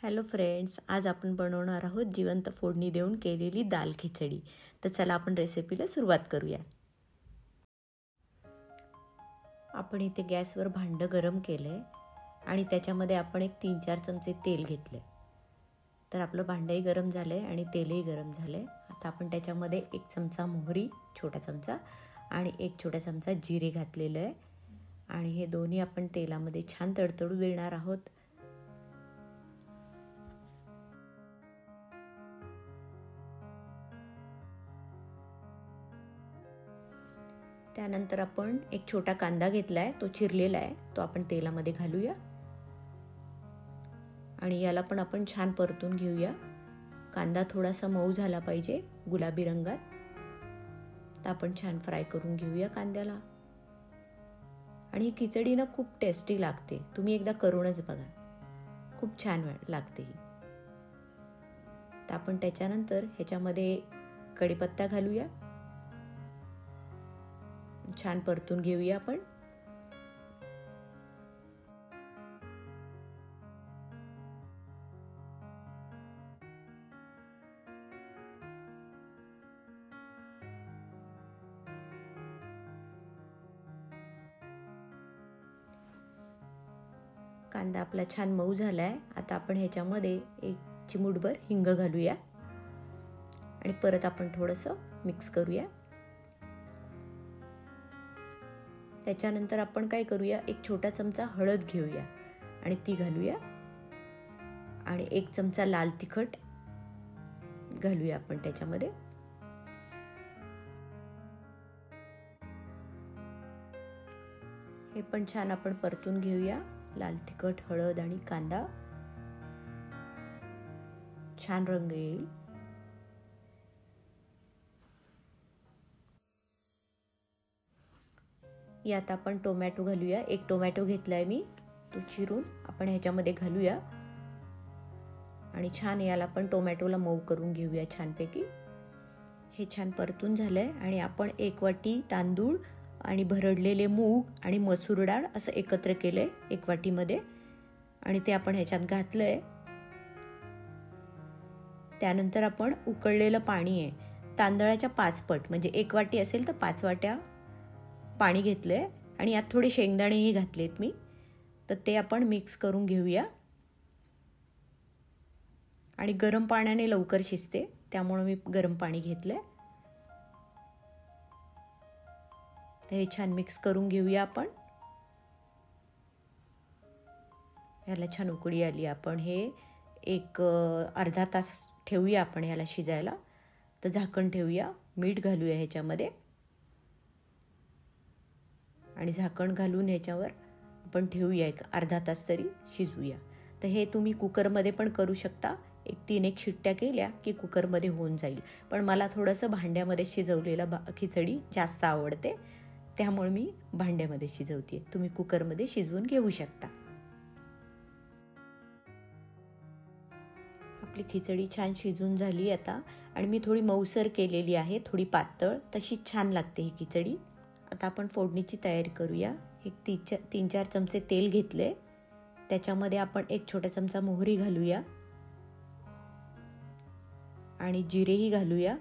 Hello friends, आज आपण बनवणार आहोत जिवंत फोडणी देऊन केलेली दाल खिचडी। तर चला आपण रेसिपीला सुरुवात करूया। आपण इथे गॅसवर भांडं गरम केलंय आणि त्याच्यामध्ये आपण एक 3-4 चमचे तेल घेतले। तर आपलं भांडंही गरम झालंय आणि तेलही गरम झालंय। आता आपण त्याच्यामध्ये 1 चमचा मोहरी, छोटा चमचा आणि 1 छोटा चमचा जिरे घातलेलं आहे आणि हे दोन्ही आपण तेलामध्ये छान तडतडू देणार आहोत। त्यानंतर आपण एक छोटा कांदा घेतलाय, तो चिरलेला आहे, तो आपण तेलामध्ये घालूया आणि याला पण आपण छान परतून घेऊया। कांदा थोडासा मऊ झाला पाहिजे, गुलाबी रंगात। तर आपण छान फ्राय करून घेऊया कांद्याला। आणि ही खिचडी ना खूप टेस्टी लागते, तुम्ही एकदा करूनच बघा, खूप छान लागते ही। तर आपण त्याच्यानंतर ह्याच्यामध्ये कढीपत्ता घालूया, छान परतून घेऊया आपण। कांदा आपला छान मऊ झालाय। आता आपण ह्याच्यामध्ये 1 चिमूटभर हिंग घालूया आणि परत आपण थोडंसं मिक्स करूया। त्याच्यानंतर आपण काय करूया, 1 छोटा चमचा हळद घेऊया आणि ती घालूया आणि 1 चमचा लाल तिखट घालूया आपण त्याच्यामध्ये। हे पण छान आपण परतून घेऊया। लाल तिखट, हळद आणि कांदा छान रंग येईल। यात आपण टोमॅटो घालूया। 1 टोमॅटो घेतलाय मी, तो चिरून आपण ह्याच्यामध्ये घालूया आणि छान याला आपण टोमॅटोला मऊ करून घेऊया छानपैकी। हे छान परतून झालंय आणि आपण 1 वाटी तांदूळ आणि भरडलेले मूग आणि मसूर डाळ असं एकत्र केलंय 1 वाटीमध्ये आणि ते आपण ह्याच्यात घातलंय। त्यानंतर आपण उकळलेलं पाणी आहे, तांदळाच्या 5 पट, म्हणजे 1 वाटी असेल तर 5 वाट्या पाणी घेतलंय आणि यात थोडे शेंगदाणेही घातलेत मी। तर ते आपण मिक्स करून घेऊया आणि गरम पाण्याने लवकर शिजते, त्यामुळे मी गरम पाणी घेतलंय। तर हे छान मिक्स करून घेऊया आपण। याला छान उकळी आली, आपण हे एक अर्धा तास ठेवूया आपण याला शिजायला। तर झाकण ठेवूया, मीठ घालूया ह्याच्यामध्ये आणि झाकण घालून ह्याच्यावर आपण ठेवूया, एक अर्धा तास तरी शिजवूया। तर हे तुम्ही कुकरमध्ये पण करू शकता, 3-1 शिट्ट्या केल्या की कुकरमध्ये होऊन जाईल, पण मला थोडंसं भांड्यामध्ये शिजवलेला खिचडी जास्त आवडते, त्यामुळे मी भांड्यामध्ये शिजवते। तुम्ही कुकरमध्ये शिजवून घेऊ शकता। आपली खिचडी छान शिजून झाली आता आणि मी थोडी मऊसर केलेली आहे, थोडी पातळ, तशी छान लागते ही खिचडी। आता आपण फोडणीची तयारी करूया। 3-4 चमचे तेल घेतले, त्याच्यामध्ये आपण 1 छोटा चमचा मोहरी घालूया आणि जिरेही घालूया।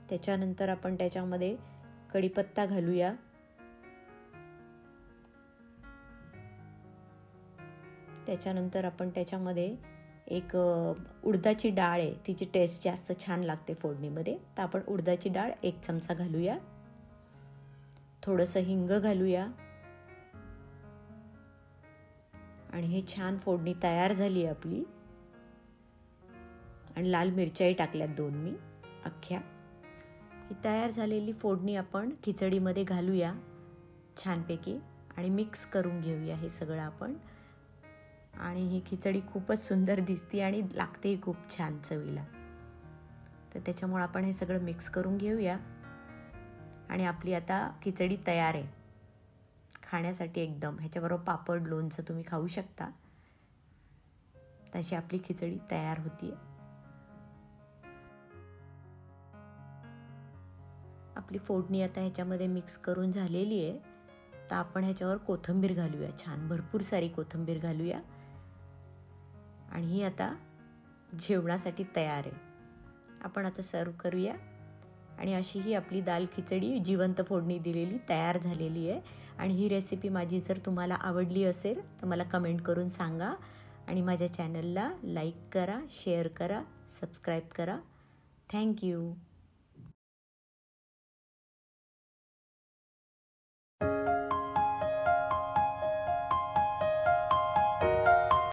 त्याच्यानंतर आपण त्याच्यामध्ये कढीपत्ता घालूया, त्याच्यानंतर आपण त्याच्यामध्ये एक उडदाची डाळ आहे, तिची टेस्ट जास्त छान लागते फोडणीमध्ये, तर आपण उडदाची डाळ 1 चमचा घालूया, थोडंसं हिंग घालूया आणि हे छान फोडणी तयार झाली आपली। आणि लाल मिरच्याही टाकल्यात 2 मी अख्ख्या। ही तयार झालेली फोडणी आपण खिचडीमध्ये घालूया छानपैकी आणि मिक्स करून घेऊया हे सगळं आपण। आणि ही खिचडी खूपच सुंदर दिसते आणि लागतेही खूप छान चवीला। तर त्याच्यामुळे आपण हे सगळं मिक्स करून घेऊया आणि आपली आता खिचडी तयार आहे खाण्यासाठी एकदम। ह्याच्याबरोबर पापड, लोणचं तुम्ही खाऊ शकता, तशी आपली खिचडी तयार होतीये। आपली फोडणी आता ह्याच्यामध्ये मिक्स करून झालेली आहे। तर आपण ह्याच्यावर कोथिंबीर घालूया, छान भरपूर सारी कोथिंबीर घालूया. आणि ही आता जेवणासाठी तयार आहे. आपण आता सर्व करूया. आणि अशी ही आपली दाल खिचडी जिवंत फोडणी दिलेली तयार झालेली आहे. आणि ही रेसिपी माझी जर तुम्हाला आवडली असेल तर मला कमेंट करून सांगा. आणि माझ्या चॅनलला लाईक करा, शेअर करा, सबस्क्राईब करा. थँक्यू.